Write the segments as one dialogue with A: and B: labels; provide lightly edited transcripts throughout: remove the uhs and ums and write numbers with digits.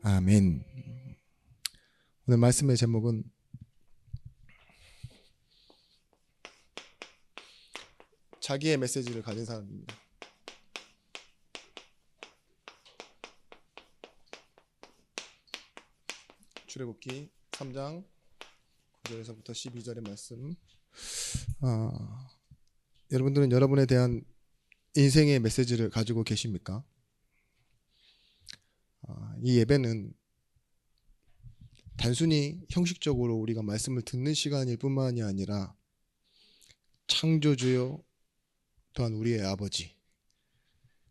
A: 아멘. 오늘 말씀의 제목은 자기의 메시지를 가진 사람입니다. 출애굽기 3장 9절에서부터 12절의 말씀. 여러분들은 여러분에 대한 인생의 메시지를 가지고 계십니까? 이 예배는 단순히 형식적으로 우리가 말씀을 듣는 시간일 뿐만이 아니라 창조주요 또한 우리의 아버지,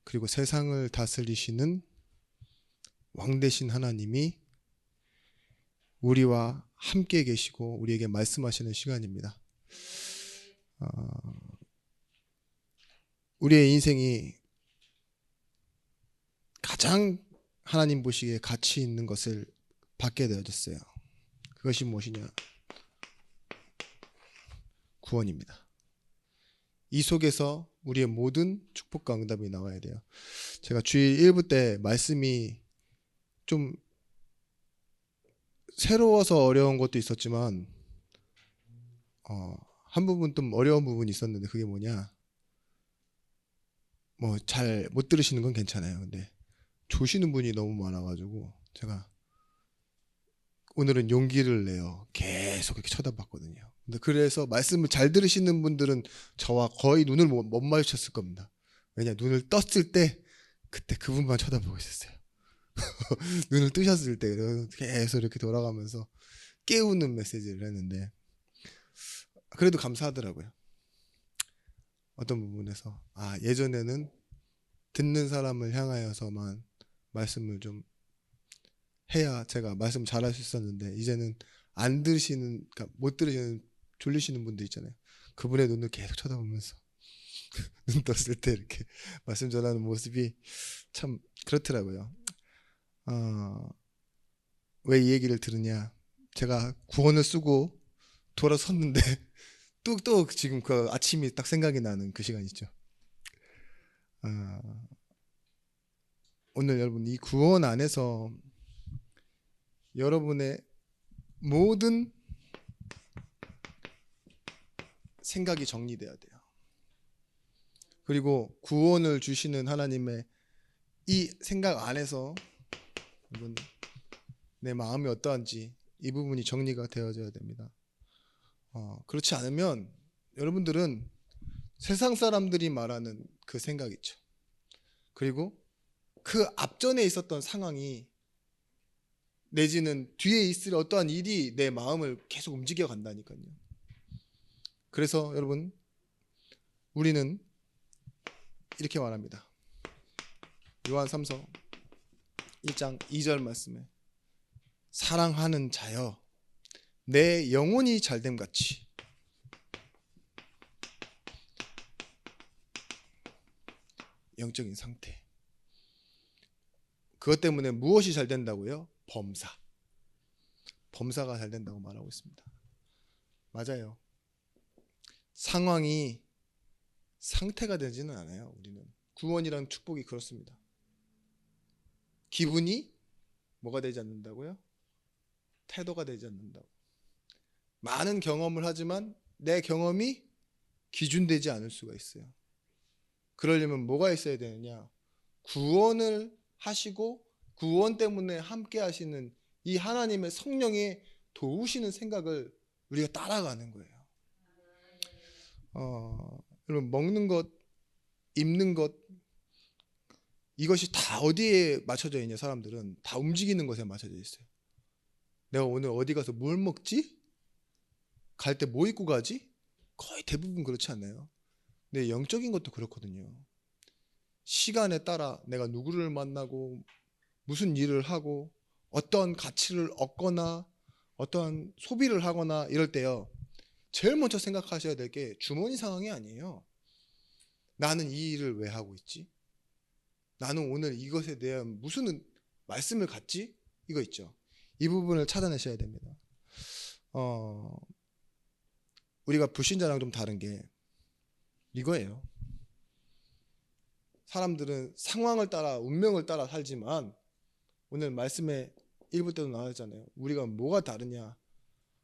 A: 그리고 세상을 다스리시는 왕 되신 하나님이 우리와 함께 계시고 우리에게 말씀하시는 시간입니다. 우리의 인생이 가장 하나님 보시기에 가치 있는 것을 받게 되어졌어요. 그것이 무엇이냐? 구원입니다. 이 속에서 우리의 모든 축복과 응답이 나와야 돼요. 제가 주일 1부 때 말씀이 좀 새로워서 어려운 것도 있었지만 한 부분 좀 어려운 부분이 있었는데, 그게 뭐냐, 뭐 잘 못 들으시는 건 괜찮아요. 근데 조시는 분이 너무 많아가지고 제가 오늘은 용기를 내요. 계속 이렇게 쳐다봤거든요. 근데 그래서 말씀을 잘 들으시는 분들은 저와 거의 눈을 못 마주쳤을 겁니다. 왜냐, 눈을 떴을 때 그때 그분만 쳐다보고 있었어요. 눈을 뜨셨을 때 계속 이렇게 돌아가면서 깨우는 메시지를 했는데, 그래도 감사하더라고요. 어떤 부분에서 예전에는 듣는 사람을 향하여서만 말씀을 좀 해야 제가 말씀 잘할 수 있었는데, 이제는 안 들으시는, 그러니까 못 들으시는, 졸리시는 분들 있잖아요. 그분의 눈을 계속 쳐다보면서 눈 떴을 때 이렇게 말씀 전하는 모습이 참 그렇더라고요. 왜 이 얘기를 들으냐? 제가 구원을 쓰고 돌아섰는데 또 지금 그 아침이 딱 생각이 나는 그 시간 있죠. 오늘 여러분, 이 구원 안에서 여러분의 모든 생각이 정리돼야 돼요. 그리고 구원을 주시는 하나님의 이 생각 안에서 내 마음이 어떠한지 이 부분이 정리가 되어져야 됩니다. 그렇지 않으면 여러분들은 세상 사람들이 말하는 그 생각 있죠. 그리고 그 앞전에 있었던 상황이 내지는 뒤에 있을 어떠한 일이 내 마음을 계속 움직여 간다니까요. 그래서 여러분, 우리는 이렇게 말합니다. 요한 3서 1장 2절 말씀에 사랑하는 자여 내 영혼이 잘됨 같이 영적인 상태, 그것 때문에 무엇이 잘 된다고요? 범사가 잘 된다고 말하고 있습니다. 맞아요. 상황이 상태가 되지는 않아요. 우리는 구원이란 축복이 그렇습니다. 기분이 뭐가 되지 않는다고요? 태도가 되지 않는다고. 많은 경험을 하지만 내 경험이 기준되지 않을 수가 있어요. 그러려면 뭐가 있어야 되느냐? 구원을 하시고 구원 때문에 함께 하시는 이 하나님의 성령의 도우시는 생각을 우리가 따라가는 거예요. 여러분, 먹는 것, 입는 것, 이것이 다 어디에 맞춰져 있냐? 사람들은 다 움직이는 것에 맞춰져 있어요. 내가 오늘 어디 가서 뭘 먹지? 갈 때 뭐 입고 가지? 거의 대부분 그렇지 않나요? 근데 영적인 것도 그렇거든요. 시간에 따라 내가 누구를 만나고 무슨 일을 하고 어떤 가치를 얻거나 어떠한 소비를 하거나 이럴 때요, 제일 먼저 생각하셔야 될 게 주머니 상황이 아니에요. 나는 이 일을 왜 하고 있지? 나는 오늘 이것에 대한 무슨 말씀을 갖지? 이거 있죠. 이 부분을 찾아내셔야 됩니다. 우리가 불신자랑 좀 다른 게 이거예요. 사람들은 상황을 따라 운명을 따라 살지만 오늘 말씀에 1부 때도 나왔잖아요. 우리가 뭐가 다르냐?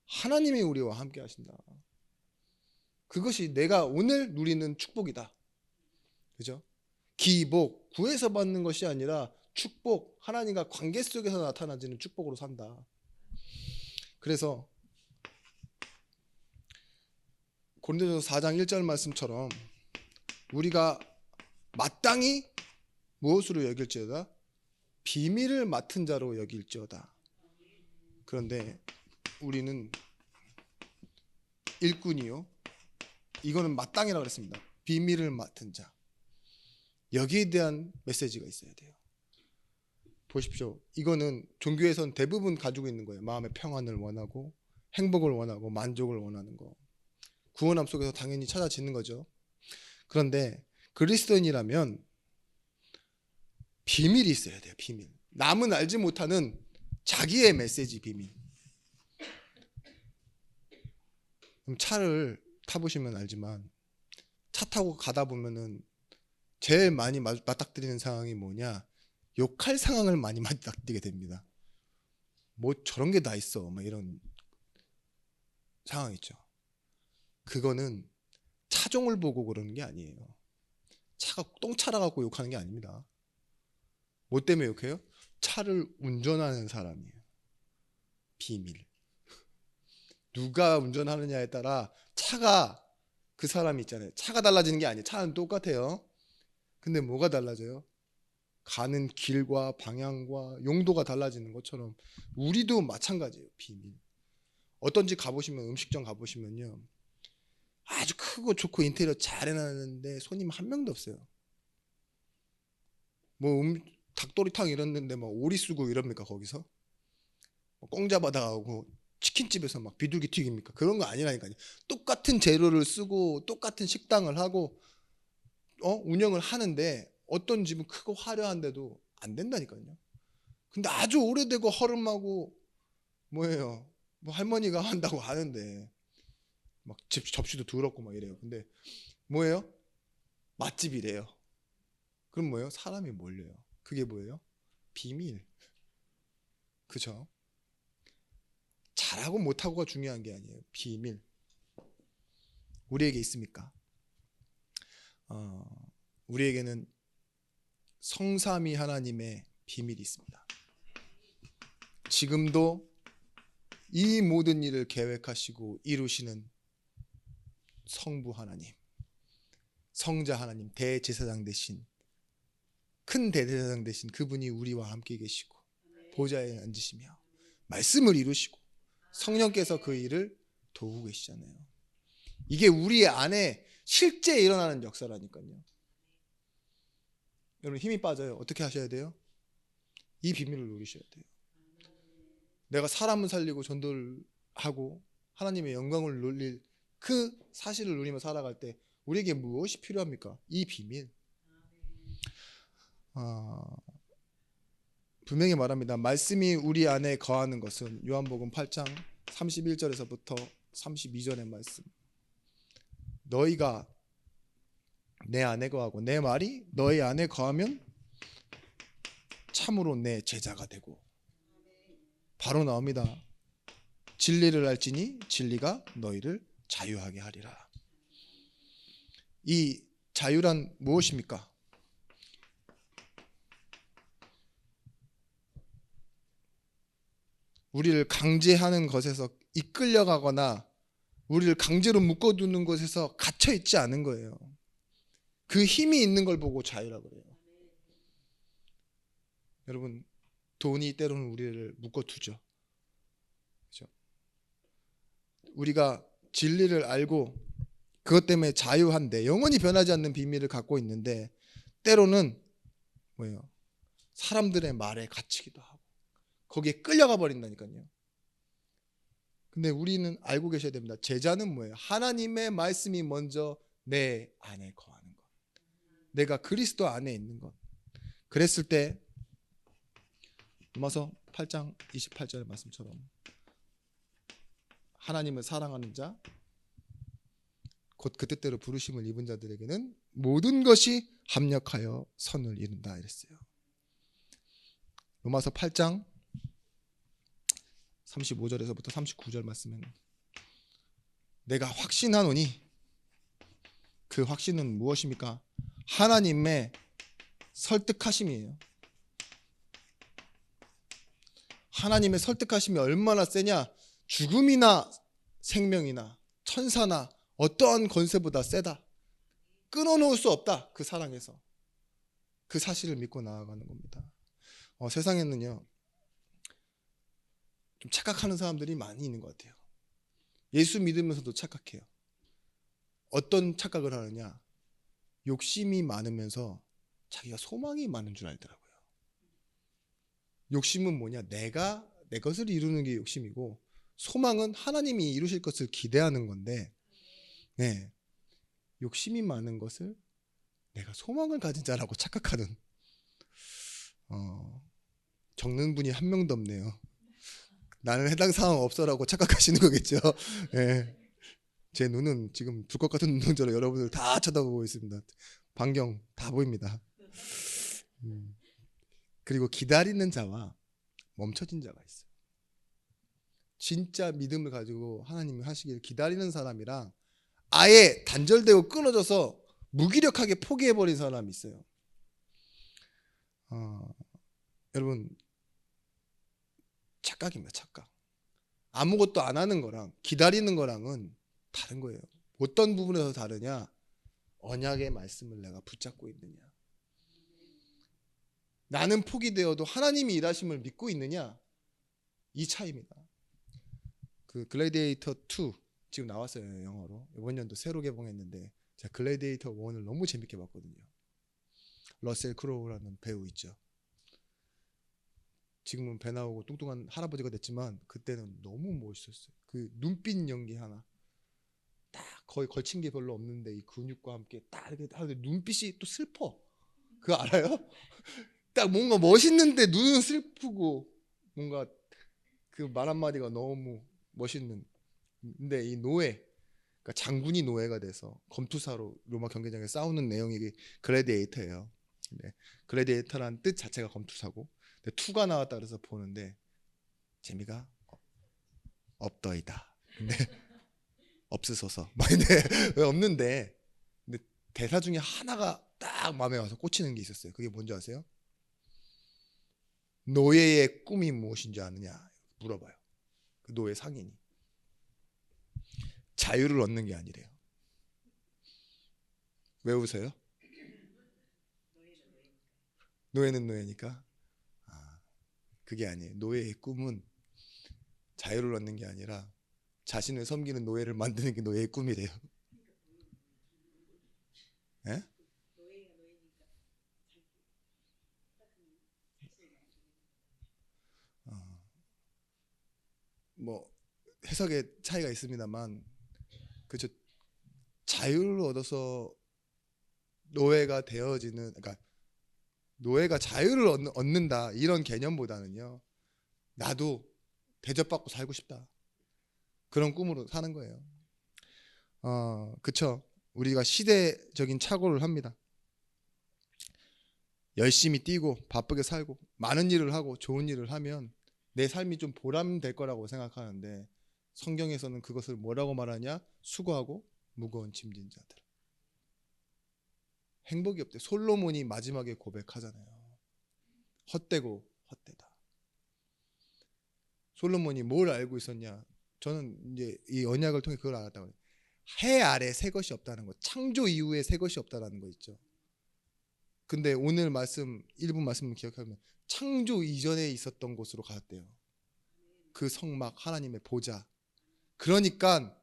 A: 하나님이 우리와 함께 하신다. 그것이 내가 오늘 누리는 축복이다. 그죠? 기복, 구해서 받는 것이 아니라 축복, 하나님과 관계 속에서 나타나지는 축복으로 산다. 그래서 고린도전서 4장 1절 말씀처럼 우리가 마땅히 무엇으로 여길지어다? 비밀을 맡은 자로 여길지어다. 그런데 우리는 일꾼이요, 이거는 마땅이라고 그랬습니다. 비밀을 맡은 자. 여기에 대한 메시지가 있어야 돼요. 보십시오. 이거는 종교에선 대부분 가지고 있는 거예요. 마음의 평안을 원하고 행복을 원하고 만족을 원하는 거. 구원함 속에서 당연히 찾아지는 거죠. 그런데 그리스도인이라면 비밀이 있어야 돼요. 비밀. 남은 알지 못하는 자기의 메시지 비밀. 그럼 차를 타보시면 알지만 차 타고 가다 보면은 제일 많이 맞닥뜨리는 상황이 뭐냐? 욕할 상황을 많이 맞닥뜨리게 됩니다. 뭐 저런 게 다 있어, 막 이런 상황 있죠. 그거는 차종을 보고 그러는 게 아니에요. 차가 똥차라 갖고 욕하는 게 아닙니다. 뭐 때문에 욕해요? 차를 운전하는 사람이에요. 비밀. 누가 운전하느냐에 따라 차가, 그 사람이 있잖아요. 차가 달라지는 게 아니에요. 차는 똑같아요. 근데 뭐가 달라져요? 가는 길과 방향과 용도가 달라지는 것처럼 우리도 마찬가지예요. 비밀. 어떤 집 가보시면, 음식점 가보시면요, 아주 크고 좋고 인테리어 잘 해놨는데 손님 한 명도 없어요. 뭐 닭도리탕 이랬는데 막 오리 쓰고 이럽니까? 거기서 꽁 잡아다가고 치킨집에서 막 비둘기 튀깁니까? 그런 거 아니라니까요. 똑같은 재료를 쓰고 똑같은 식당을 하고 운영을 하는데 어떤 집은 크고 화려한데도 안 된다니까요. 근데 아주 오래되고 허름하고 뭐예요? 뭐 할머니가 한다고 하는데 막 접시도 더럽고 막 이래요. 근데 뭐예요? 맛집이래요. 그럼 뭐예요? 사람이 몰려요. 그게 뭐예요? 비밀. 그죠? 잘하고 못하고가 중요한 게 아니에요. 비밀. 우리에게 있습니까? 우리에게는 성삼위 하나님의 비밀이 있습니다. 지금도 이 모든 일을 계획하시고 이루시는 성부 하나님, 성자 하나님, 대제사장 되신, 큰 대제사장 되신 그분이 우리와 함께 계시고 보좌에 앉으시며 말씀을 이루시고 성령께서 그 일을 도우고 계시잖아요. 이게 우리 안에 실제 일어나는 역사라니까요. 여러분 힘이 빠져요. 어떻게 하셔야 돼요? 이 비밀을 누리셔야 돼요. 내가 사람을 살리고 전도를 하고 하나님의 영광을 누릴 그 사실을 누리며 살아갈 때 우리에게 무엇이 필요합니까? 이 비밀. 분명히 말합니다. 말씀이 우리 안에 거하는 것은 요한복음 8장 31절에서부터 32절의 말씀. 너희가 내 안에 거하고 내 말이 너희 안에 거하면 참으로 내 제자가 되고, 바로 나옵니다. 진리를 알지니 진리가 너희를 자유하게 하리라. 이 자유란 무엇입니까? 우리를 강제하는 것에서 이끌려가거나 우리를 강제로 묶어두는 것에서 갇혀 있지 않은 거예요. 그 힘이 있는 걸 보고 자유라고 그래요. 여러분, 돈이 때로는 우리를 묶어두죠. 그렇죠? 우리가 진리를 알고 그것 때문에 자유한데, 영원히 변하지 않는 비밀을 갖고 있는데 때로는 뭐예요? 사람들의 말에 갇히기도 하고 거기에 끌려가 버린다니까요. 근데 우리는 알고 계셔야 됩니다. 제자는 뭐예요? 하나님의 말씀이 먼저 내 안에 거하는 것, 내가 그리스도 안에 있는 것. 그랬을 때 로마서 8장 28절의 말씀처럼 하나님을 사랑하는 자, 곧 그 뜻대로 부르심을 입은 자들에게는 모든 것이 합력하여 선을 이룬다 이랬어요. 로마서 8장 35절에서부터 39절 말씀은 내가 확신하노니 그 확신은 무엇입니까? 하나님의 설득하심이에요. 하나님의 설득하심이 얼마나 세냐? 죽음이나 생명이나 천사나 어떠한 권세보다 세다. 끊어놓을 수 없다. 그 사랑에서. 그 사실을 믿고 나아가는 겁니다. 세상에는요 좀 착각하는 사람들이 많이 있는 것 같아요. 예수 믿으면서도 착각해요. 어떤 착각을 하느냐? 욕심이 많으면서 자기가 소망이 많은 줄 알더라고요. 욕심은 뭐냐? 내가 내 것을 이루는 게 욕심이고, 소망은 하나님이 이루실 것을 기대하는 건데, 네, 욕심이 많은 것을 내가 소망을 가진 자라고 착각하는 적는 분이 한 명도 없네요. 나는 해당 사항 없어라고 착각하시는 거겠죠. 네. 제 눈은 지금 불 것 같은 눈으로 여러분을 다 쳐다보고 있습니다. 반경 다 보입니다. 그리고 기다리는 자와 멈춰진 자가 있어요. 진짜 믿음을 가지고 하나님이 하시길 기다리는 사람이랑 아예 단절되고 끊어져서 무기력하게 포기해버린 사람이 있어요. 여러분 착각입니다. 착각. 아무것도 안 하는 거랑 기다리는 거랑은 다른 거예요. 어떤 부분에서 다르냐? 언약의 말씀을 내가 붙잡고 있느냐, 나는 포기되어도 하나님이 일하심을 믿고 있느냐, 이 차이입니다. 그 글래디에이터 2 지금 나왔어요. 영어로 이번 연도 새로 개봉했는데 제가 글래디에이터 1을 너무 재밌게 봤거든요. 러셀 크로우라는 배우 있죠. 지금은 배 나오고 뚱뚱한 할아버지가 됐지만 그때는 너무 멋있었어요. 그 눈빛 연기 하나 딱 거의 걸친 게 별로 없는데 이 근육과 함께 딱 이렇게 하는데 눈빛이 또 슬퍼. 그거 알아요? 딱 뭔가 멋있는데 눈은 슬프고 뭔가 그 말 한마디가 너무 멋있는. 근데 이 노예, 그러니까 장군이 노예가 돼서 검투사로 로마 경기장에 싸우는 내용이 글래디에이터예요. 근데 글래디에이터라는 뜻 자체가 검투사고, 근데 2가 나왔다 그래서 보는데 재미가 없더이다. 근데 없으소서. 근데 왜 없는데? 근데 대사 중에 하나가 딱 마음에 와서 꽂히는 게 있었어요. 그게 뭔지 아세요? 노예의 꿈이 무엇인지 아느냐 물어봐요. 그 노예 상인이. 자유를 얻는 게 아니래요. 왜 웃어요? 노예는 노예니까? 그게 아니에요. 노예의 꿈은 자유를 얻는 게 아니라 자신을 섬기는 노예를 만드는 게 노예의 꿈이래요. 예? 뭐 해석의 차이가 있습니다만, 그죠? 자유를 얻어서 노예가 되어지는, 그러니까 노예가 자유를 얻는다 이런 개념보다는요, 나도 대접받고 살고 싶다 그런 꿈으로 사는 거예요. 그쵸? 우리가 시대적인 착오를 합니다. 열심히 뛰고 바쁘게 살고 많은 일을 하고 좋은 일을 하면 내 삶이 좀 보람될 거라고 생각하는데, 성경에서는 그것을 뭐라고 말하냐? 수고하고 무거운 짐진 자들. 행복이 없대. 솔로몬이 마지막에 고백하잖아요. 헛되고 헛되다. 솔로몬이 뭘 알고 있었냐? 저는 이제 이 언약을 통해 그걸 알았다고 해요. 해 아래 새 것이 없다는 거, 창조 이후에 새 것이 없다라는 거 있죠. 근데 오늘 말씀 1분 말씀을 기억하면 창조 이전에 있었던 곳으로 갔대요. 그 성막 하나님의 보좌. 그러니까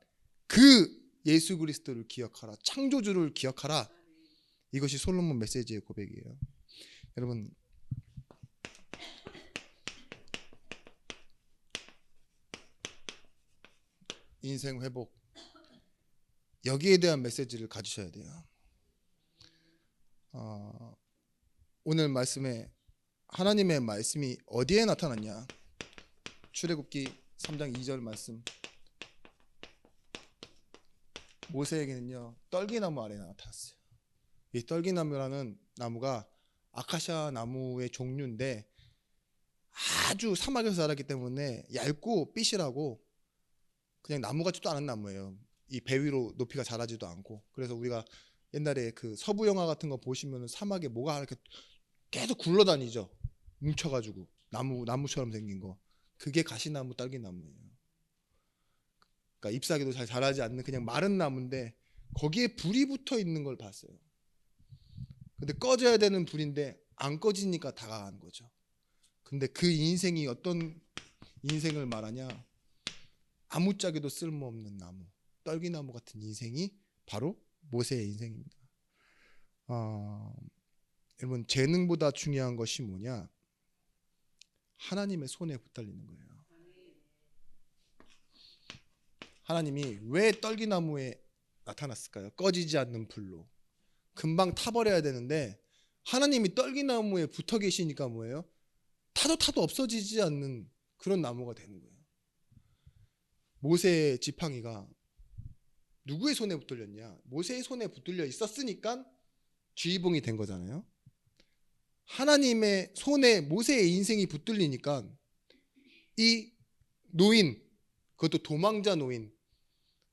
A: 그 예수 그리스도를 기억하라, 창조주를 기억하라. 이것이 솔로몬 메시지의 고백이에요. 여러분, 인생 회복, 여기에 대한 메시지를 가지셔야 돼요. 오늘 말씀에 하나님의 말씀이 어디에 나타났냐? 출애굽기 3장 2절 말씀. 모세에게는요 떨기나무 아래 나타났어요. 이 떨기나무라는 나무가 아카시아 나무의 종류인데 아주 사막에서 자랐기 때문에 얇고 삐실하고 그냥 나무 같지도 않은 나무예요. 이 배 위로 높이가 자라지도 않고. 그래서 우리가 옛날에 그 서부 영화 같은 거 보시면 사막에 뭐가 이렇게 계속 굴러다니죠. 뭉쳐가지고 나무처럼 생긴 거. 그게 가시나무, 딸기나무예요. 그러니까 잎사귀도 잘 자라지 않는 그냥 마른 나무인데 거기에 불이 붙어 있는 걸 봤어요. 근데 꺼져야 되는 불인데 안 꺼지니까 다가간 거죠. 근데 그 인생이 어떤 인생을 말하냐? 아무짝에도 쓸모없는 나무, 떨기나무 같은 인생이 바로 모세의 인생입니다. 여러분, 재능보다 중요한 것이 뭐냐? 하나님의 손에 붙들리는 거예요. 하나님이 왜 떨기나무에 나타났을까요? 꺼지지 않는 불로. 금방 타버려야 되는데 하나님이 떨기나무에 붙어 계시니까 뭐예요? 타도 없어지지 않는 그런 나무가 되는 거예요. 모세의 지팡이가 누구의 손에 붙들렸냐? 모세의 손에 붙들려 있었으니까 쥐봉이 된 거잖아요. 하나님의 손에 모세의 인생이 붙들리니까 이 노인, 그것도 도망자 노인,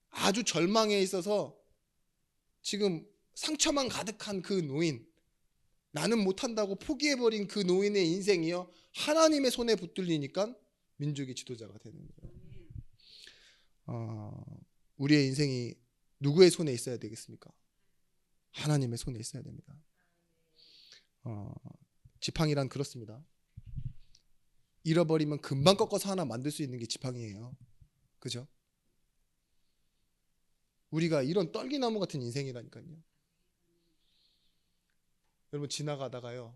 A: 아주 절망에 있어서 지금 상처만 가득한 그 노인, 나는 못한다고 포기해버린 그 노인의 인생이요, 하나님의 손에 붙들리니까 민족의 지도자가 되는 거예요. 우리의 인생이 누구의 손에 있어야 되겠습니까? 하나님의 손에 있어야 됩니다. 지팡이란 그렇습니다. 잃어버리면 금방 꺾어서 하나 만들 수 있는 게 지팡이에요. 그죠? 우리가 이런 떨기나무 같은 인생이라니까요. 여러분, 지나가다가요,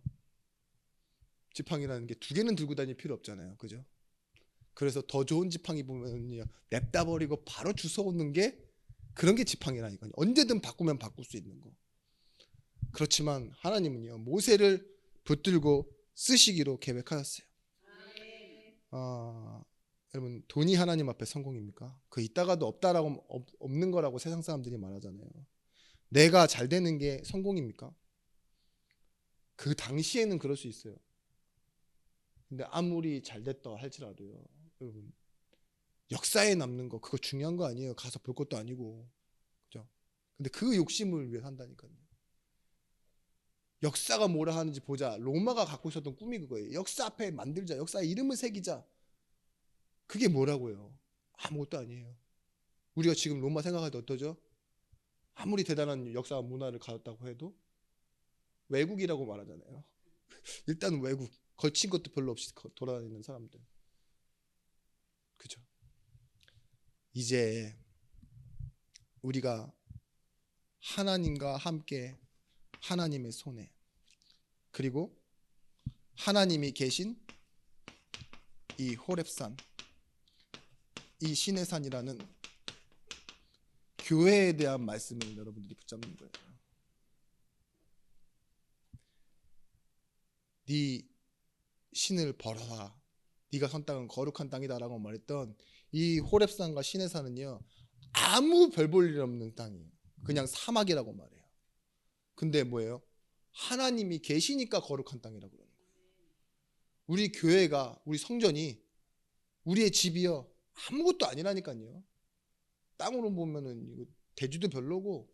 A: 지팡이라는 게 두 개는 들고 다닐 필요 없잖아요. 그죠? 그래서 더 좋은 지팡이 보면요, 냅다 버리고 바로 주워오는 게, 그런 게 지팡이라니까요. 언제든 바꾸면 바꿀 수 있는 거. 그렇지만 하나님은요, 모세를 붙들고 쓰시기로 계획하셨어요. 여러분, 돈이 하나님 앞에 성공입니까? 그 있다가도 없다라고, 없는 거라고 세상 사람들이 말하잖아요. 내가 잘 되는 게 성공입니까? 그 당시에는 그럴 수 있어요. 근데 아무리 잘 됐다 할지라도요, 여러분, 역사에 남는 거, 그거 중요한 거 아니에요. 가서 볼 것도 아니고. 그죠? 근데 그 욕심을 위해 산다니까요. 역사가 뭐라 하는지 보자. 로마가 갖고 있었던 꿈이 그거예요. 역사 앞에 만들자. 역사의 이름을 새기자. 그게 뭐라고요? 아무것도 아니에요. 우리가 지금 로마 생각할 때 어떠죠? 아무리 대단한 역사와 문화를 가졌다고 해도 외국이라고 말하잖아요. 일단 외국. 걸친 것도 별로 없이 돌아다니는 사람들. 그죠? 이제 우리가 하나님과 함께 하나님의 손에, 그리고 하나님이 계신 이 호렙산, 이 시내산이라는 교회에 대한 말씀을 여러분들이 붙잡는 거예요. 네 신을 벌어라, 네가 선 땅은 거룩한 땅이다라고 말했던 이 호렙산과 시내산은요, 아무 별 볼 일 없는 땅이에요. 그냥 사막이라고 말해요. 근데 뭐예요? 하나님이 계시니까 거룩한 땅이라고 그러는 거예요. 우리 교회가, 우리 성전이, 우리의 집이요, 아무것도 아니라니까요. 땅으로 보면은 대지도 별로고,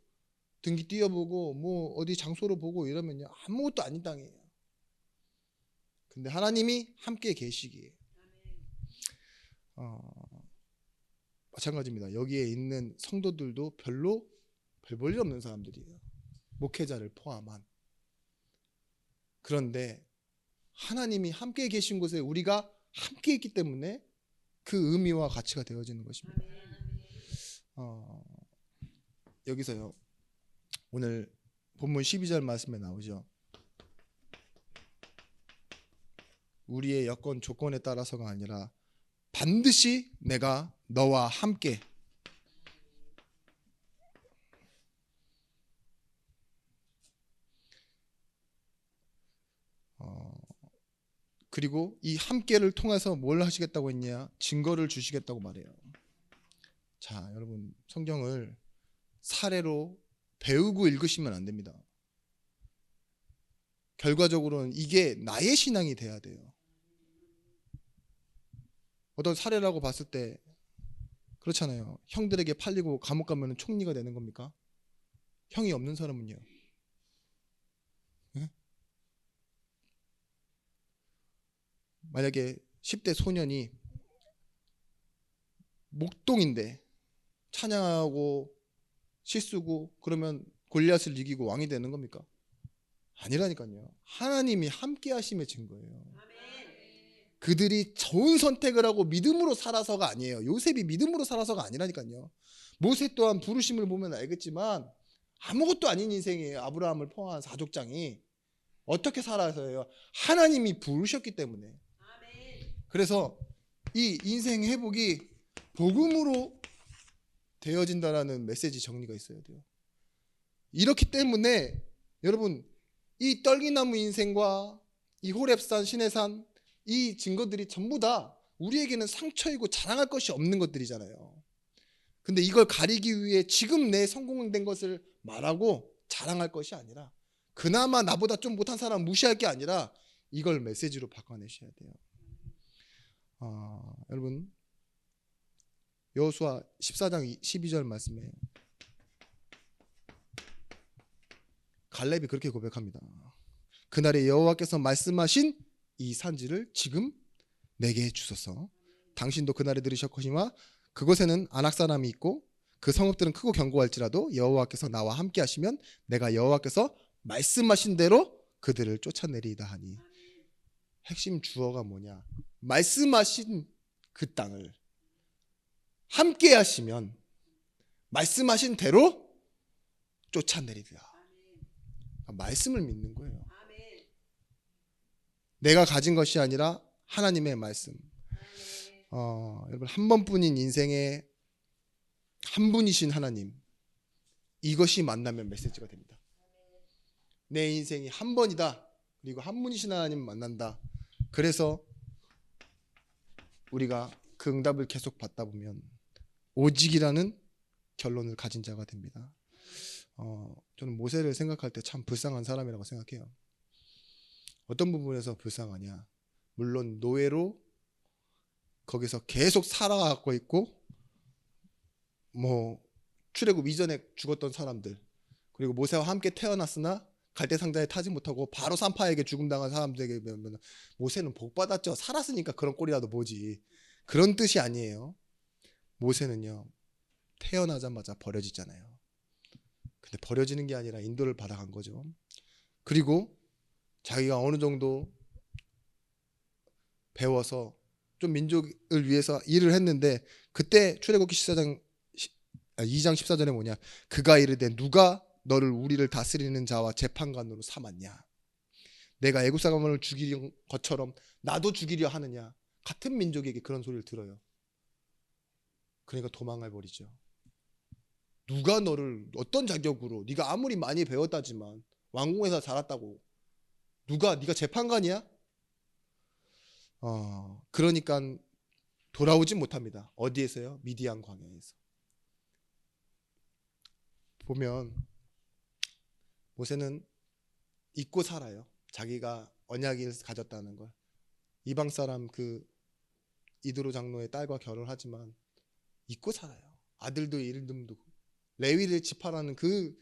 A: 등기 띄어보고 뭐 어디 장소로 보고 이러면요, 아무것도 아닌 땅이에요. 근데 하나님이 함께 계시기에 마찬가지입니다. 여기에 있는 성도들도 별로 별 볼 일 없는 사람들이에요. 목회자를 포함한. 그런데 하나님이 함께 계신 곳에 우리가 함께 있기 때문에 그 의미와 가치가 되어지는 것입니다. 여기서요, 오늘 본문 12절 말씀에 나오죠. 우리의 여건 조건에 따라서가 아니라 반드시 내가 너와 함께, 그리고 이 함께를 통해서 뭘 하시겠다고 했냐? 증거를 주시겠다고 말해요. 자, 여러분, 성경을 사례로 배우고 읽으시면 안 됩니다. 결과적으로는 이게 나의 신앙이 돼야 돼요. 어떤 사례라고 봤을 때 그렇잖아요. 형들에게 팔리고 감옥 가면 총리가 되는 겁니까? 형이 없는 사람은요? 예? 만약에 10대 소년이 목동인데 찬양하고 실수고 그러면 골리앗을 이기고 왕이 되는 겁니까? 아니라니까요. 하나님이 함께 하심의 증거예요. 그들이 좋은 선택을 하고 믿음으로 살아서가 아니에요. 요셉이 믿음으로 살아서가 아니라니까요. 모세 또한 부르심을 보면 알겠지만 아무것도 아닌 인생이에요. 아브라함을 포함한 사족장이 어떻게 살아서요? 하나님이 부르셨기 때문에. 그래서 이 인생 회복이 복음으로 되어진다라는 메시지 정리가 있어야 돼요. 이렇기 때문에 여러분 이 떨기나무 인생과 이 호렙산 시내산 이 증거들이 전부 다 우리에게는 상처이고 자랑할 것이 없는 것들이잖아요. 근데 이걸 가리기 위해 지금 내 성공된 것을 말하고 자랑할 것이 아니라 그나마 나보다 좀 못한 사람 무시할 게 아니라 이걸 메시지로 바꿔내셔야 돼요. 여러분 여호수아 14장 12절 말씀에 갈렙이 그렇게 고백합니다. 그날에 여호와께서 말씀하신 이 산지를 지금 내게 주소서. 당신도 그날에 들으셨거니와 그곳에는 아낙 사람이 있고 그 성읍들은 크고 견고할지라도 여호와께서 나와 함께 하시면 내가 여호와께서 말씀하신 대로 그들을 쫓아내리이다 하니. 핵심 주어가 뭐냐? 말씀하신 그 땅을 함께 하시면 말씀하신 대로 쫓아내리리라. 말씀을 믿는 거예요. 내가 가진 것이 아니라 하나님의 말씀. 여러분 한 번뿐인 인생에 한 분이신 하나님, 이것이 만나면 메시지가 됩니다. 내 인생이 한 번이다. 그리고 한 분이신 하나님 만난다. 그래서 우리가 그 응답을 계속 받다 보면 오직이라는 결론을 가진 자가 됩니다. 저는 모세를 생각할 때 참 불쌍한 사람이라고 생각해요. 어떤 부분에서 불쌍하냐? 물론 노예로 거기서 계속 살아가고 있고 뭐 출애굽 이전에 죽었던 사람들, 그리고 모세와 함께 태어났으나 갈대 상자에 타지 못하고 바로 산파에게 죽음당한 사람들에게 모세는 복 받았죠. 살았으니까 그런 꼴이라도 보지. 그런 뜻이 아니에요. 모세는요 태어나자마자 버려지잖아요. 근데 버려지는 게 아니라 인도를 받아간 거죠. 그리고 자기가 어느 정도 배워서 좀 민족을 위해서 일을 했는데 그때 출애굽기 2장 14절에 뭐냐? 그가 이르되 누가 너를 우리를 다스리는 자와 재판관으로 삼았냐? 내가 애굽 사람을 죽이는 것처럼 나도 죽이려 하느냐? 같은 민족에게 그런 소리를 들어요. 그러니까 도망을 버리죠. 누가 너를 어떤 자격으로, 네가 아무리 많이 배웠다지만 왕궁에서 자랐다고 네가 재판관이야? 그러니까 돌아오지 못합니다. 어디에서요? 미디안 광야에서. 보면 모세는 잊고 살아요. 자기가 언약을 가졌다는 걸. 이방 사람 그 이드로 장로의 딸과 결혼하지만 잊고 살아요. 아들도 이름도 레위를 지파라는 그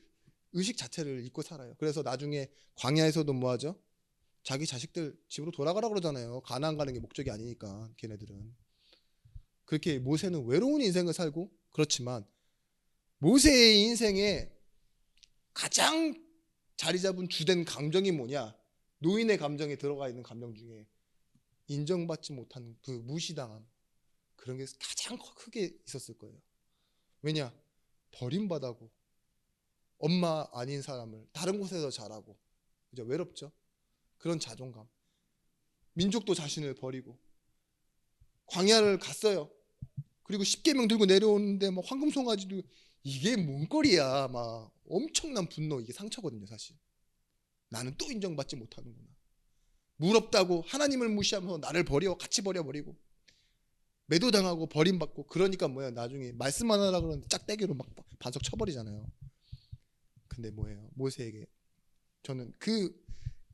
A: 의식 자체를 잊고 살아요. 그래서 나중에 광야에서도 뭐하죠? 자기 자식들 집으로 돌아가라 그러잖아요. 가나안 가는 게 목적이 아니니까 걔네들은. 그렇게 모세는 외로운 인생을 살고, 그렇지만 모세의 인생에 가장 자리 잡은 주된 감정이 뭐냐? 노인의 감정에 들어가 있는 감정 중에 인정받지 못한 그 무시당함, 그런 게 가장 크게 있었을 거예요. 왜냐? 버림받았고 엄마 아닌 사람을 다른 곳에서 자라고, 그죠? 외롭죠? 그런 자존감, 민족도 자신을 버리고 광야를 갔어요. 그리고 10계명 들고 내려오는데 뭐 황금 송아지도, 이게 뭔 꼴이야, 막 엄청난 분노, 이게 상처거든요. 사실 나는 또 인정받지 못하는구나. 물 없다고 하나님을 무시하면서 나를 같이 버려버리고 매도당하고 버림받고. 그러니까 뭐야, 나중에 말씀 안 하라 그러는데 짝대기로 막 반석 쳐버리잖아요. 근데 뭐예요, 모세에게 저는 그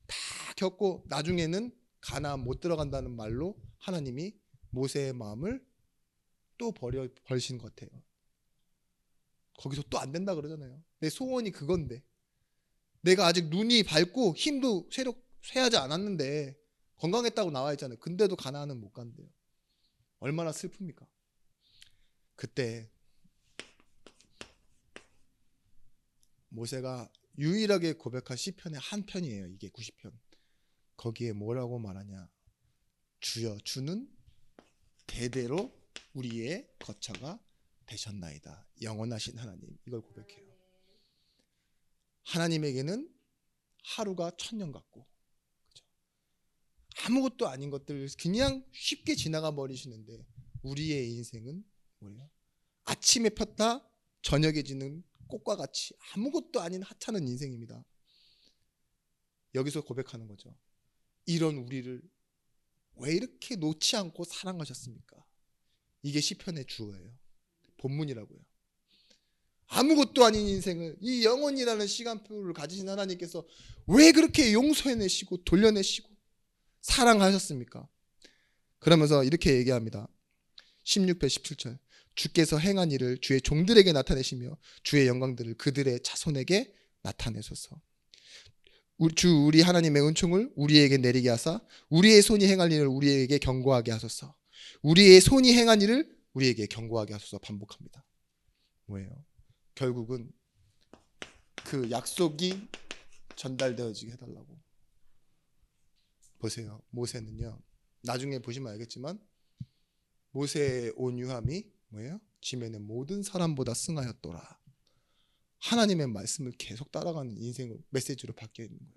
A: 다 겪고 나중에는 가나안 못 들어간다는 말로 하나님이 모세의 마음을 또 버리신 것 같아요. 거기서 또 안 된다 그러잖아요. 내 소원이 그건데, 내가 아직 눈이 밝고 힘도 쇠하지 않았는데 건강했다고 나와 있잖아요. 근데도 가나안은 못 간대요. 얼마나 슬픕니까? 그때 모세가 유일하게 고백한 시편의 한 편이에요. 이게 90편. 거기에 뭐라고 말하냐? 주여, 주는 대대로 우리의 거처가 되셨나이다. 영원하신 하나님. 이걸 고백해요. 하나님에게는 하루가 1000년 같고, 그렇죠? 아무것도 아닌 것들 그냥 쉽게 지나가 버리시는데, 우리의 인생은 뭐예요? 아침에 폈다 저녁에 지는 꽃과 같이 아무것도 아닌 하찮은 인생입니다. 여기서 고백하는 거죠. 이런 우리를 왜 이렇게 놓지 않고 사랑하셨습니까? 이게 시편의 주어예요. 본문이라고요. 아무것도 아닌 인생을, 이 영혼이라는 시간표를 가지신 하나님께서 왜 그렇게 용서해내시고 돌려내시고 사랑하셨습니까? 그러면서 이렇게 얘기합니다. 16편 17절. 주께서 행한 일을 주의 종들에게 나타내시며 주의 영광들을 그들의 자손에게 나타내소서. 우리 하나님의 은총을 우리에게 내리게 하사 우리의 손이 행할 일을 우리에게 경고하게 하소서. 우리의 손이 행한 일을 우리에게 경고하게 하소서. 반복합니다. 뭐예요? 결국은 그 약속이 전달되어지게 해달라고. 보세요. 모세는요, 나중에 보시면 알겠지만 모세의 온유함이 뭐예요? 지면의 모든 사람보다 승하였더라. 하나님의 말씀을 계속 따라가는 인생을 메시지로 바뀌어 있는 거예요.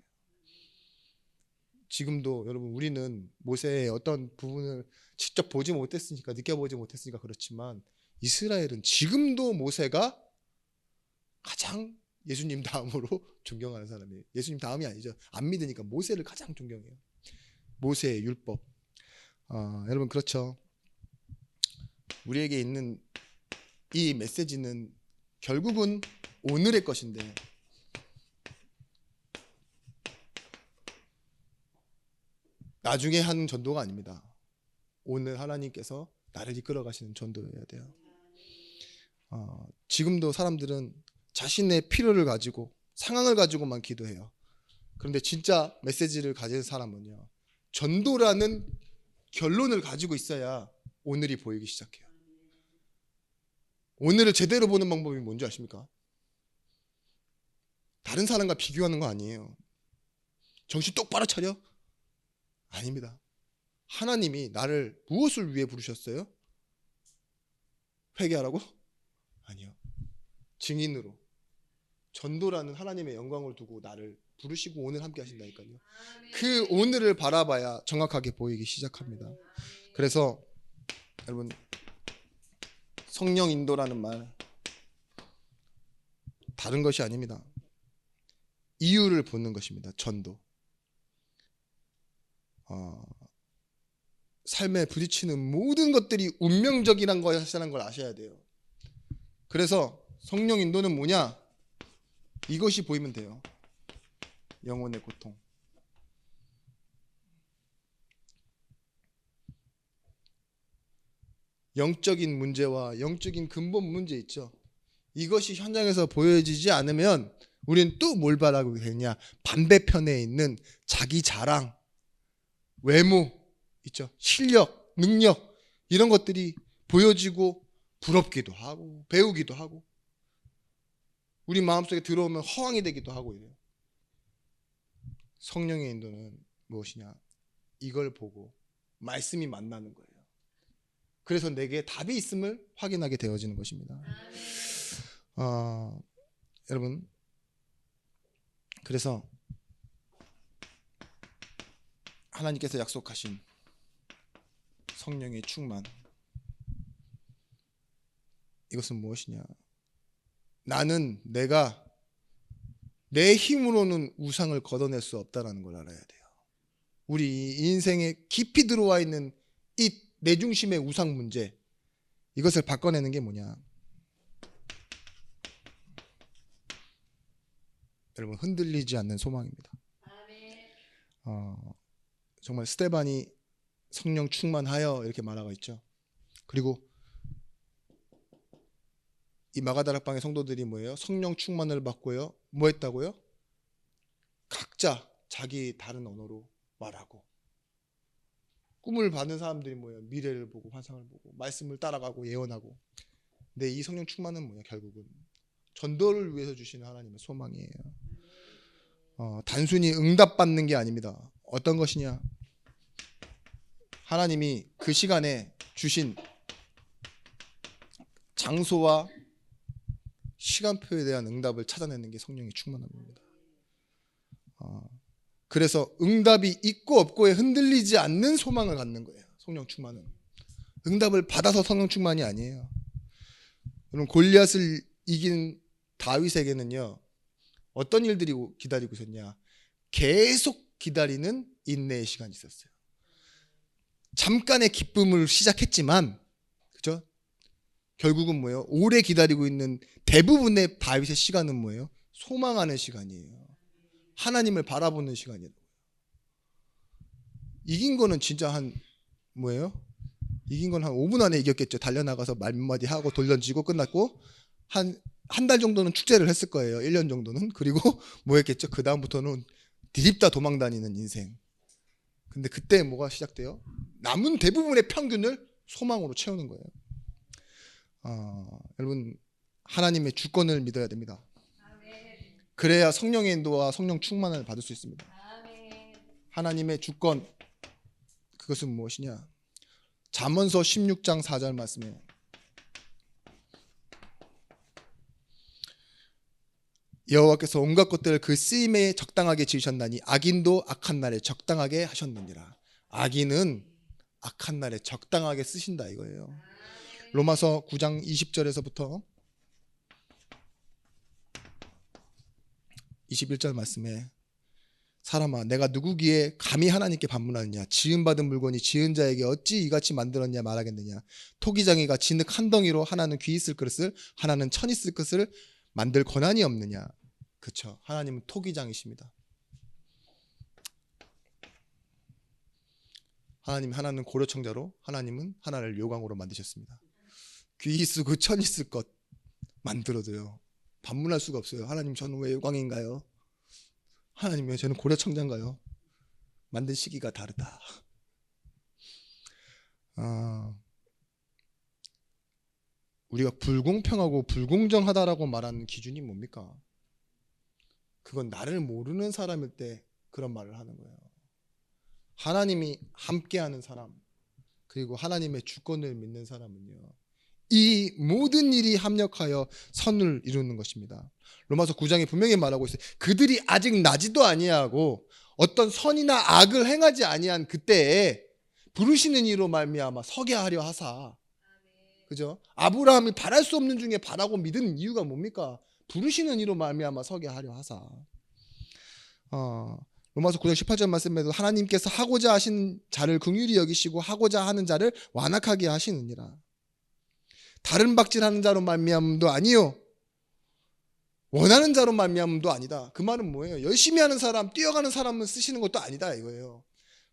A: 지금도 여러분, 우리는 모세의 어떤 부분을 직접 보지 못했으니까, 느껴보지 못했으니까 그렇지만, 이스라엘은 지금도 모세가 가장 예수님 다음으로 존경하는 사람이에요. 예수님 다음이 아니죠. 안 믿으니까 모세를 가장 존경해요. 모세의 율법. 여러분, 그렇죠. 우리에게 있는 이 메시지는 결국은 오늘의 것인데, 나중에 하는 전도가 아닙니다. 오늘 하나님께서 나를 이끌어 가시는 전도여야 돼요. 지금도 사람들은 자신의 필요를 가지고 상황을 가지고만 기도해요. 그런데 진짜 메시지를 가진 사람은요, 전도라는 결론을 가지고 있어야 오늘이 보이기 시작해요. 오늘을 제대로 보는 방법이 뭔지 아십니까? 다른 사람과 비교하는 거 아니에요. 정신 똑바로 차려? 아닙니다. 하나님이 나를 무엇을 위해 부르셨어요? 회개하라고? 아니요. 증인으로, 전도라는 하나님의 영광을 두고 나를 부르시고 오늘 함께 하신다니까요. 그 오늘을 바라봐야 정확하게 보이기 시작합니다. 그래서 여러분, 성령 인도라는 말 다른 것이 아닙니다. 이유를 보는 것입니다. 전도. 삶에 부딪히는 모든 것들이 운명적이란 것이라는 걸 아셔야 돼요. 그래서 성령 인도는 뭐냐? 이것이 보이면 돼요. 영혼의 고통. 영적인 문제와 영적인 근본 문제 있죠. 이것이 현장에서 보여지지 않으면 우리는 또 뭘 바라고 되냐? 반대편에 있는 자기 자랑, 외모 있죠. 실력, 능력, 이런 것들이 보여지고 부럽기도 하고 배우기도 하고 우리 마음속에 들어오면 허황이 되기도 하고 이래요. 성령의 인도는 무엇이냐? 이걸 보고 말씀이 만나는 거예요. 그래서 내게 답이 있음을 확인하게 되어지는 것입니다. 여러분, 그래서 하나님께서 약속하신 성령의 충만, 이것은 무엇이냐? 나는 내가 내 힘으로는 우상을 걷어낼 수 없다는 걸 알아야 돼요. 우리 인생에 깊이 들어와 있는 이 내 중심의 우상 문제, 이것을 바꿔내는 게 뭐냐? 여러분, 흔들리지 않는 소망입니다. 정말 스데반이 성령 충만하여 이렇게 말하고 있죠. 그리고 이 마가다락방의 성도들이 뭐예요? 성령 충만을 받고요. 뭐 했다고요? 각자 자기 다른 언어로 말하고. 꿈을 받는 사람들이 뭐예요? 미래를 보고 환상을 보고 말씀을 따라가고 예언하고. 근데 이 성령 충만은 뭐냐? 결국은 전도를 위해서 주시는 하나님의 소망이에요. 단순히 응답받는 게 아닙니다. 어떤 것이냐? 하나님이 그 시간에 주신 장소와 시간표에 대한 응답을 찾아내는 게 성령의 충만함입니다. 그래서 응답이 있고 없고에 흔들리지 않는 소망을 갖는 거예요. 성령 충만은. 응답을 받아서 성령 충만이 아니에요. 여러분, 골리앗을 이긴 다윗에게는요, 어떤 일들이 기다리고 있었냐? 계속 기다리는 인내의 시간이 있었어요. 잠깐의 기쁨을 시작했지만, 그죠? 결국은 뭐예요? 오래 기다리고 있는 대부분의 다윗의 시간은 뭐예요? 소망하는 시간이에요. 하나님을 바라보는 시간이에요. 이긴 거는 진짜 뭐예요? 이긴 건 한 5분 안에 이겼겠죠. 달려나가서 말 몇 마디 하고 돌 던지고 끝났고, 한 달 정도는 축제를 했을 거예요. 1년 정도는. 그리고 뭐 했겠죠? 그 다음부터는 디립다 도망 다니는 인생. 근데 그때 뭐가 시작돼요? 남은 대부분의 평균을 소망으로 채우는 거예요. 여러분, 하나님의 주권을 믿어야 됩니다. 그래야 성령의 인도와 성령 충만을 받을 수 있습니다. 하나님의 주권, 그것은 무엇이냐? 잠언서 16장 4절 말씀이에요. 여호와께서 온갖 것들을 그 쓰임에 적당하게 지으셨나니 악인도 악한 날에 적당하게 하셨느니라. 악인은 악한 날에 적당하게 쓰신다 이거예요. 로마서 9장 20절에서부터 21절 말씀에 사람아 내가 누구기에 감히 하나님께 반문하느냐 지은받은 물건이 지은 자에게 어찌 이같이 만들었냐 말하겠느냐 토기장이가 진흙 한 덩이로 하나는 귀 있을 그릇을 하나는 천 있을 것을 만들 권한이 없느냐. 그렇죠. 하나님은 토기장이십니다. 하나는 고려청자로 하나님은 하나를 요강으로 만드셨습니다. 귀 있을 그 천 있을 것 만들어도요 반문할 수가 없어요. 하나님 저는 왜 요강인가요? 하나님 왜 저는 고려청자인가요? 만든 시기가 다르다. 우리가 불공평하고 불공정하다라고 말하는 기준이 뭡니까? 그건 나를 모르는 사람일 때 그런 말을 하는 거예요. 하나님이 함께하는 사람 그리고 하나님의 주권을 믿는 사람은요 이 모든 일이 합력하여 선을 이루는 것입니다. 로마서 9장에 분명히 말하고 있어요. 그들이 아직 나지도 아니하고 어떤 선이나 악을 행하지 아니한 그때에 부르시는 이로 말미암아 서게 하려 하사. 그죠? 아브라함이 바랄 수 없는 중에 바라고 믿은 이유가 뭡니까? 부르시는 이로 말미암아 서게 하려 하사. 로마서 9장 18절 말씀에도 하나님께서 하고자 하신 자를 긍휼히 여기시고 하고자 하는 자를 완악하게 하시느니라. 다른 박질하는 자로 말미암음도 아니요 원하는 자로 말미암음도 아니다. 그 말은 뭐예요? 열심히 하는 사람, 뛰어가는 사람을 쓰시는 것도 아니다 이거예요.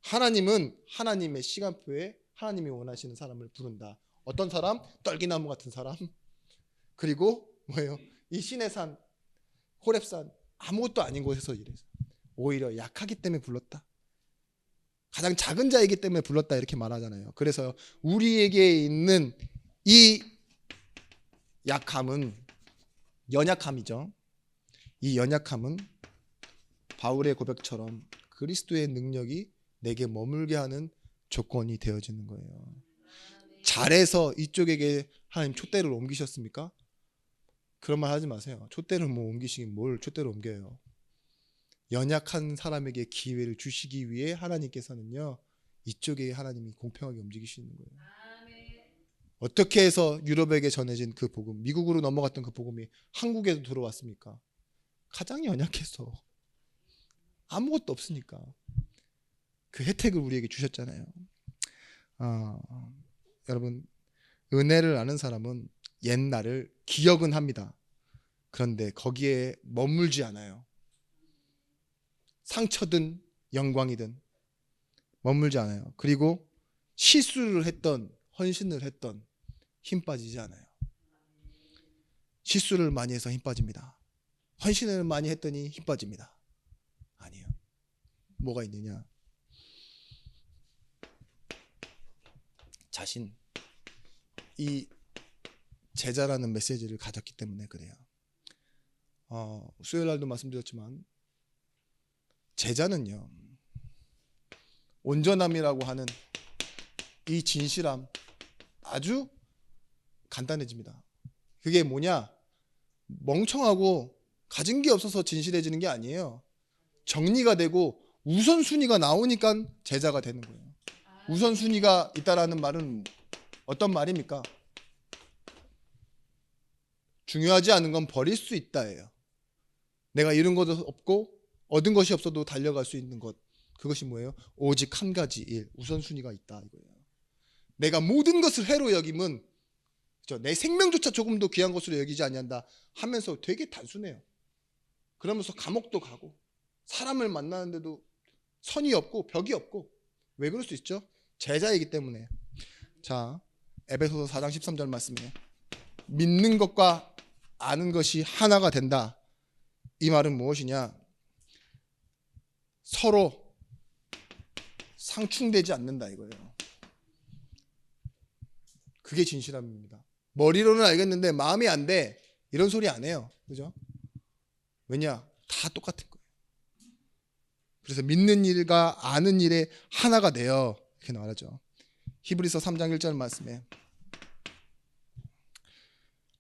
A: 하나님은 하나님의 시간표에 하나님이 원하시는 사람을 부른다. 어떤 사람? 떨기나무 같은 사람. 그리고 뭐예요? 이 시내산, 호렙산 아무것도 아닌 곳에서 일해서 오히려 약하기 때문에 불렀다. 가장 작은 자이기 때문에 불렀다 이렇게 말하잖아요. 그래서 우리에게 있는 이 약함은 연약함이죠. 이 연약함은 바울의 고백처럼 그리스도의 능력이 내게 머물게 하는 조건이 되어지는 거예요. 잘해서 이쪽에게 하나님 촛대를 옮기셨습니까? 그런 말 하지 마세요. 촛대를 뭐 옮기시긴 뭘 촛대를 옮겨요. 연약한 사람에게 기회를 주시기 위해 하나님께서는요 이쪽에 하나님이 공평하게 움직이시는 거예요. 어떻게 해서 유럽에게 전해진 그 복음, 미국으로 넘어갔던 그 복음이 한국에도 들어왔습니까? 가장 연약해서 아무것도 없으니까 그 혜택을 우리에게 주셨잖아요. 여러분 은혜를 아는 사람은 옛날을 기억은 합니다. 그런데 거기에 머물지 않아요. 상처든 영광이든 머물지 않아요. 그리고 실수를 했던 헌신을 했던 힘 빠지지 않아요. 실수를 많이 해서 힘 빠집니다. 헌신을 많이 했더니 힘 빠집니다. 아니에요. 뭐가 있느냐? 자신, 이 제자라는 메시지를 가졌기 때문에 그래요. 수요일 날도 말씀드렸지만 제자는요, 온전함이라고 하는 이 진실함 아주 간단해집니다. 그게 뭐냐? 멍청하고 가진 게 없어서 진실해지는 게 아니에요. 정리가 되고 우선순위가 나오니까 제자가 되는 거예요. 우선순위가 있다라는 말은 어떤 말입니까? 중요하지 않은 건 버릴 수 있다예요. 내가 잃은 것도 없고 얻은 것이 없어도 달려갈 수 있는 것, 그것이 뭐예요? 오직 한 가지 일, 우선순위가 있다 이거예요. 내가 모든 것을 해로 여김은 내 생명조차 조금도 귀한 것으로 여기지 아니한다 하면서 되게 단순해요. 그러면서 감옥도 가고 사람을 만나는데도 선이 없고 벽이 없고. 왜 그럴 수 있죠? 제자이기 때문에. 자, 에베소서 4장 13절 말씀이에요. 믿는 것과 아는 것이 하나가 된다. 이 말은 무엇이냐? 서로 상충되지 않는다 이거예요. 그게 진실함입니다. 머리로는 알겠는데 마음이 안 돼, 이런 소리 안 해요. 그죠? 왜냐? 다 똑같은 거예요. 그래서 믿는 일과 아는 일에 하나가 되어, 이렇게 말하죠. 히브리서 3장 1절 말씀에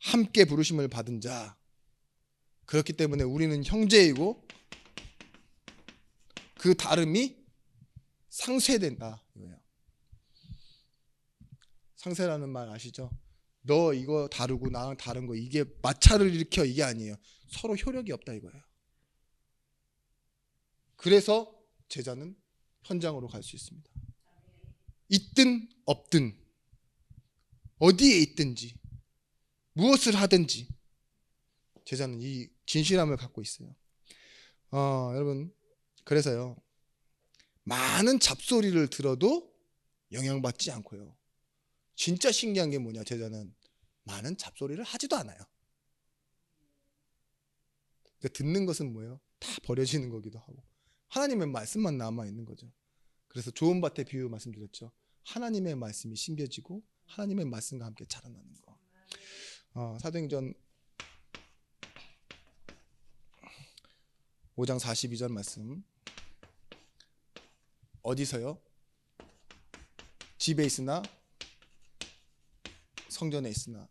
A: 함께 부르심을 받은 자, 그렇기 때문에 우리는 형제이고 그 다름이 상쇄된다 이거예요. 상쇄라는 말 아시죠? 너 이거 다르고 나랑 다른 거, 이게 마찰을 일으켜, 이게 아니에요. 서로 효력이 없다 이거예요. 그래서 제자는 현장으로 갈 수 있습니다. 있든 없든 어디에 있든지 무엇을 하든지 제자는 이 진실함을 갖고 있어요. 여러분, 그래서요, 많은 잡소리를 들어도 영향받지 않고요, 진짜 신기한 게 뭐냐, 제자는 많은 잡소리를 하지도 않아요. 그러니까 듣는 것은 뭐예요? 다 버려지는 거기도 하고 하나님의 말씀만 남아있는 거죠. 그래서 좋은 밭의 비유 말씀드렸죠. 하나님의 말씀이 심겨지고 하나님의 말씀과 함께 자라나는 거. 사도행전 5장 42절 말씀. 어디서요? 집에 있으나 성전에 있으나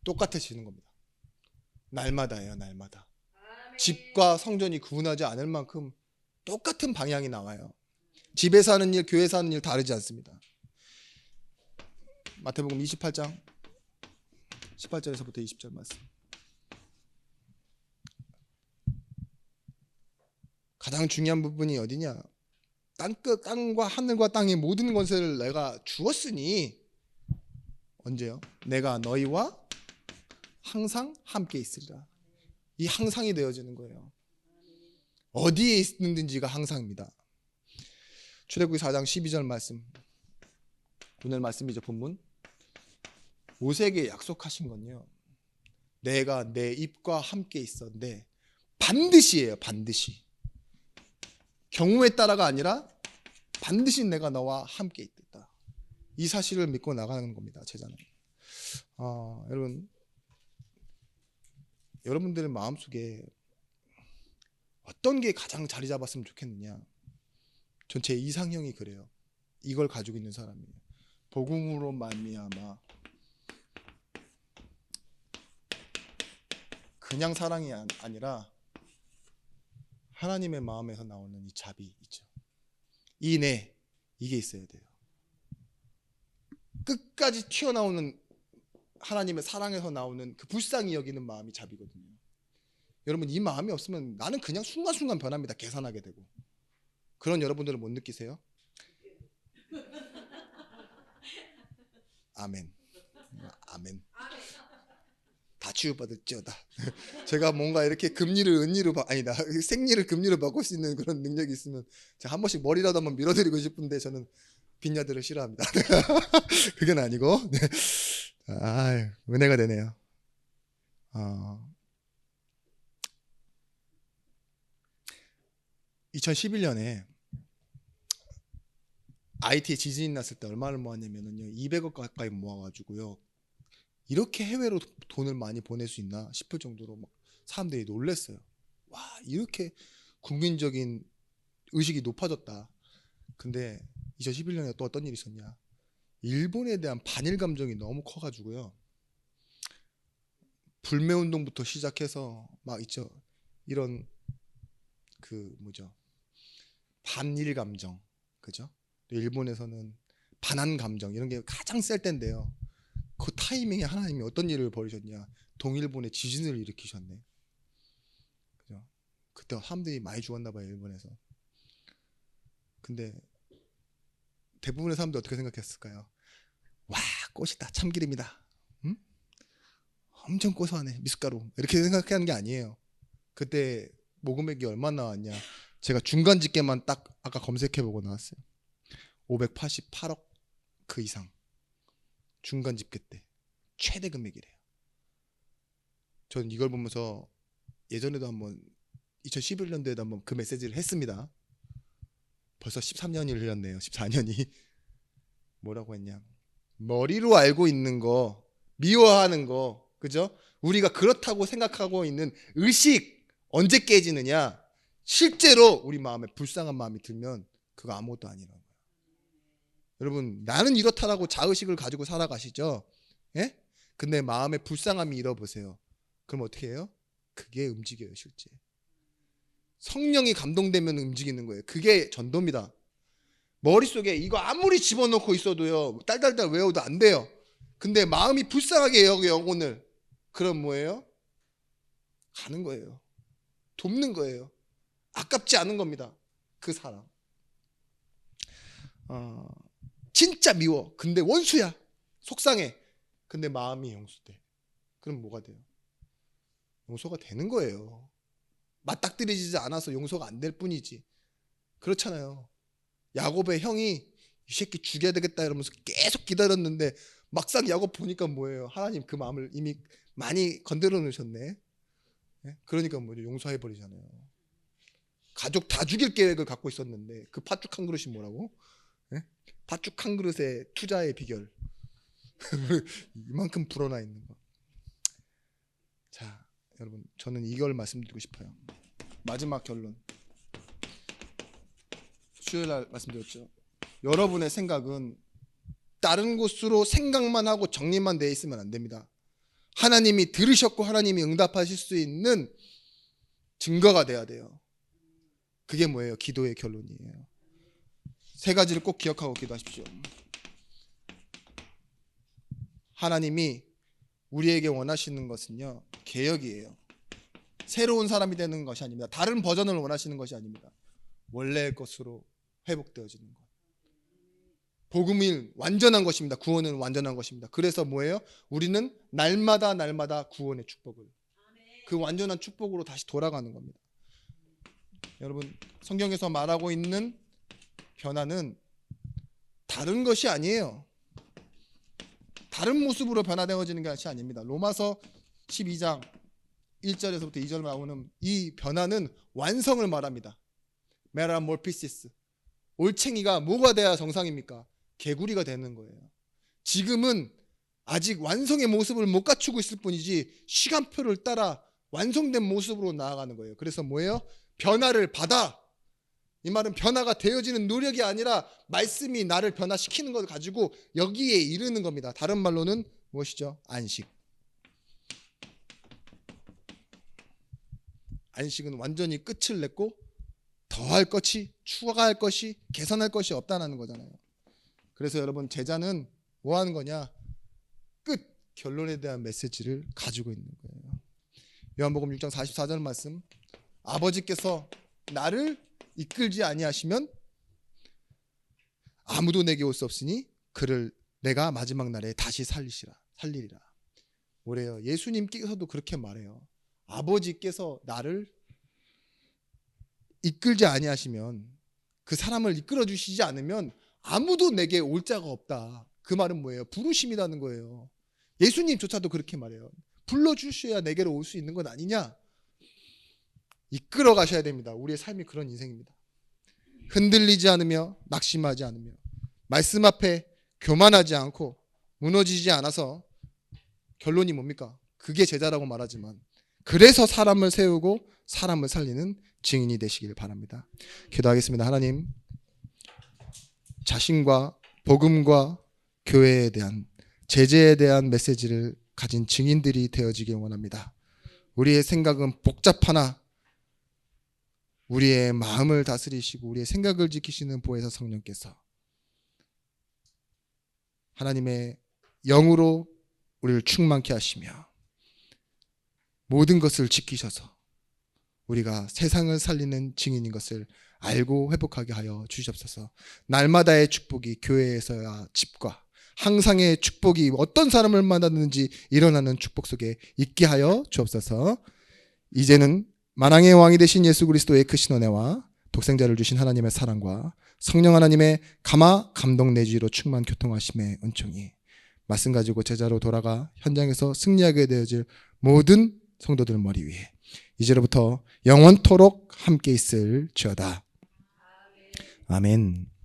A: 똑같아지는 겁니다. 날마다예요, 날마다. 집과 성전이 구분하지 않을 만큼 똑같은 방향이 나와요. 집에서 하는 일, 교회에서 하는 일 다르지 않습니다. 마태복음 28장 18절에서부터 20절 말씀. 가장 중요한 부분이 어디냐? 땅과 하늘과 땅의 모든 권세를 내가 주었으니, 언제요? 내가 너희와 항상 함께 있으리라. 이 항상이 되어지는 거예요. 어디에 있는지가 항상입니다. 출애굽기 4장 12절 말씀, 오늘 말씀이죠, 본문. 모세에게 약속하신 건요, 내가 내 입과 함께 있었는데, 반드시예요, 반드시. 경우에 따라가 아니라 반드시 내가 너와 함께 있다. 이 사실을 믿고 나가는 겁니다, 제자는. 여러분들의 마음속에 어떤 게 가장 자리 잡았으면 좋겠느냐? 전 제 이상형이 그래요. 이걸 가지고 있는 사람이에요. 복음으로 말미암아 그냥 사랑이 아니라 하나님의 마음에서 나오는 이 자비 있죠. 이게 있어야 돼요. 끝까지 튀어나오는 하나님의 사랑에서 나오는 그 불쌍히 여기는 마음이 자비거든요. 여러분, 이 마음이 없으면 나는 그냥 순간순간 변합니다. 계산하게 되고. 그런 여러분들은 못 느끼세요? 아멘. 아멘. 다 치유받을지어다. 제가 뭔가 이렇게 금리를 은리로 아니다, 생리를 금리로 바꿀 수 있는 그런 능력이 있으면 제가 한 번씩 머리라도 한번 밀어드리고 싶은데, 저는 빈야들을 싫어합니다. 그건 아니고. 네. 은혜가 되네요. 2011년에 IT에 지진이 났을 때 얼마를 모았냐면요, 200억 가까이 모아가지고요, 이렇게 해외로 돈을 많이 보낼 수 있나 싶을 정도로 막 사람들이 놀랬어요. 와, 이렇게 국민적인 의식이 높아졌다. 근데 2011년에 또 어떤 일이 있었냐? 일본에 대한 반일 감정이 너무 커가지고요, 불매운동부터 시작해서 막 있죠. 이런 반일 감정, 그죠? 일본에서는 반한 감정, 이런 게 가장 셀 때인데요. 그 타이밍에 하나님이 어떤 일을 벌이셨냐? 동일본에 지진을 일으키셨네. 그죠? 그때 사람들이 많이 죽었나 봐요, 일본에서. 근데 대부분의 사람들이 어떻게 생각했을까요? 와, 꽃이다, 참기름이다, 응? 엄청 고소하네, 미숫가루, 이렇게 생각하는 게 아니에요. 그때 모금액이 얼마 나왔냐? 제가 중간 집계만 딱 아까 검색해보고 나왔어요. 588억 그 이상. 중간 집계 때 최대 금액이래요. 저는 이걸 보면서 예전에도 한번 2011년도에도 한번 그 메시지를 했습니다. 벌써 13년이 흘렀네요. 14년이. 뭐라고 했냐? 머리로 알고 있는 거, 미워하는 거, 그죠? 우리가 그렇다고 생각하고 있는 의식 언제 깨지느냐? 실제로 우리 마음에 불쌍한 마음이 들면 그거 아무것도 아니라는 거예요. 여러분, 나는 이렇다라고 자의식을 가지고 살아가시죠? 예? 근데 마음에 불쌍함이 일어보세요. 그럼 어떻게 해요? 그게 움직여요, 실제. 성령이 감동되면 움직이는 거예요. 그게 전도입니다. 머릿속에 이거 아무리 집어넣고 있어도요, 딸딸딸 외워도 안 돼요. 근데 마음이 불쌍하게 여겨, 영혼을. 그럼 뭐예요? 가는 거예요. 돕는 거예요. 아깝지 않은 겁니다. 그 사람. 진짜 미워. 근데 원수야. 속상해. 근데 마음이 용서돼. 그럼 뭐가 돼요? 용서가 되는 거예요. 맞닥뜨리지 않아서 용서가 안 될 뿐이지. 그렇잖아요. 야곱의 형이 이 새끼 죽여야 되겠다 이러면서 계속 기다렸는데 막상 야곱 보니까 뭐예요? 하나님 그 마음을 이미 많이 건드려 놓으셨네. 그러니까 뭐죠? 용서해 버리잖아요. 가족 다 죽일 계획을 갖고 있었는데 그 팥죽 한 그릇이 뭐라고? 팥죽 한 그릇의 투자의 비결. 이만큼 불어나 있는 거. 자, 여러분, 저는 이걸 말씀드리고 싶어요. 마지막 결론. 수요일 날 말씀드렸죠. 여러분의 생각은 다른 곳으로 생각만 하고 정리만 돼 있으면 안 됩니다. 하나님이 들으셨고 하나님이 응답하실 수 있는 증거가 돼야 돼요. 그게 뭐예요? 기도의 결론이에요. 세 가지를 꼭 기억하고 기도하십시오. 하나님이 우리에게 원하시는 것은요, 개혁이에요. 새로운 사람이 되는 것이 아닙니다. 다른 버전을 원하시는 것이 아닙니다. 원래의 것으로 회복되어지는 것. 복음이 완전한 것입니다. 구원은 완전한 것입니다. 그래서 뭐예요? 우리는 날마다 구원의 축복을, 그 완전한 축복으로 다시 돌아가는 겁니다. 여러분, 성경에서 말하고 있는 변화는 다른 것이 아니에요. 다른 모습으로 변화되어지는 것이 아닙니다. 로마서 12장 1절에서부터 2절 나오는 이 변화는 완성을 말합니다. 메라몰피시스. 올챙이가 뭐가 돼야 정상입니까? 개구리가 되는 거예요. 지금은 아직 완성의 모습을 못 갖추고 있을 뿐이지 시간표를 따라 완성된 모습으로 나아가는 거예요. 그래서 뭐예요? 변화를 받아. 이 말은 변화가 되어지는 노력이 아니라 말씀이 나를 변화시키는 걸 가지고 여기에 이르는 겁니다. 다른 말로는 무엇이죠? 안식. 안식은 완전히 끝을 냈고 더할 것이, 추가할 것이, 개선할 것이 없다는 거잖아요. 그래서 여러분, 제자는 뭐 하는 거냐? 끝, 결론에 대한 메시지를 가지고 있는 거예요. 요한복음 6장 44절 말씀, 아버지께서 나를 이끌지 아니하시면 아무도 내게 올 수 없으니 그를 내가 마지막 날에 다시 살리리라. 뭐래요? 예수님께서도 그렇게 말해요. 아버지께서 나를 이끌지 아니하시면, 그 사람을 이끌어 주시지 않으면 아무도 내게 올 자가 없다. 그 말은 뭐예요? 부르심이라는 거예요. 예수님조차도 그렇게 말해요. 불러주셔야 내게로 올 수 있는 건 아니냐? 이끌어 가셔야 됩니다. 우리의 삶이 그런 인생입니다. 흔들리지 않으며 낙심하지 않으며 말씀 앞에 교만하지 않고 무너지지 않아서 결론이 뭡니까? 그게 제자라고 말하지만 그래서 사람을 세우고 사람을 살리는 증인이 되시길 바랍니다. 기도하겠습니다. 하나님, 자신과 복음과 교회에 대한 제재에 대한 메시지를 가진 증인들이 되어지길 원합니다. 우리의 생각은 복잡하나 우리의 마음을 다스리시고 우리의 생각을 지키시는 보혜사 성령께서 하나님의 영으로 우리를 충만케 하시며 모든 것을 지키셔서 우리가 세상을 살리는 증인인 것을 알고 회복하게 하여 주시옵소서. 날마다의 축복이 교회에서야 집과 항상의 축복이 어떤 사람을 만났는지 일어나는 축복 속에 있게 하여 주옵소서. 이제는 만왕의 왕이 되신 예수 그리스도의 크신 은혜와 독생자를 주신 하나님의 사랑과 성령 하나님의 감화 감동 내주로 충만 교통하심의 은총이 말씀 가지고 제자로 돌아가 현장에서 승리하게 되어질 모든 성도들 머리 위에 이제로부터 영원토록 함께 있을지어다. 아멘.